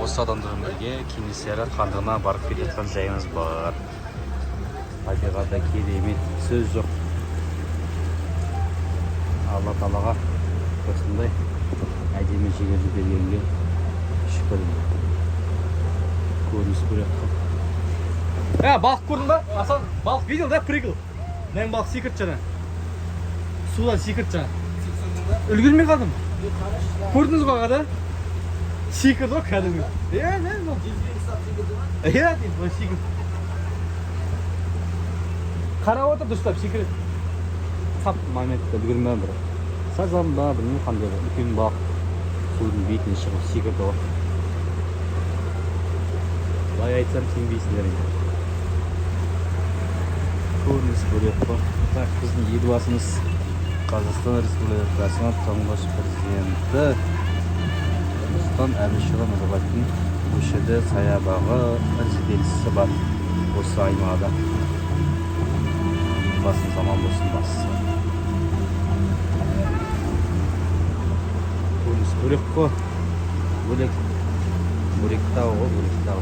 осы адамдармен бірге Кенесары хандығына барып келе жатқан жайымыз бар. Табиғатта керемет, сөз жоқ. Алла Тағалаға осындай әдемі жерлерді бергенге шүкір. Көрініс көреді. Балық көрдің ба? Асан, балық видел, да? Прыгал. Мен балық секірт жаңа. Судан секірт жаңа. Үлгермей қалдым. Көрдіңіз ғой аға да? Секірді ғой кәдімгі. Секірт. Қарап отыр дұрыстап секірет. Тап моментті үлгермей бір. Сазан ба, білмеймін қандай бір. Үлкен балық судың бетіне шығып секірді ғой. Былай айтсам сенбейсіңдер енді. Көрініс көреді ғой. Так, біздің елбасымыз Қазақстан Республикасының тұңғыш президенті Нұрсұлтан Әбішұлы Назарбаевтың көшеде саябағы резиденциясы бар осы аймағында. Елбасымыз аман болсын басысы. Көрініс бөлек қой. Бөлек тау ғой, бөлек тау.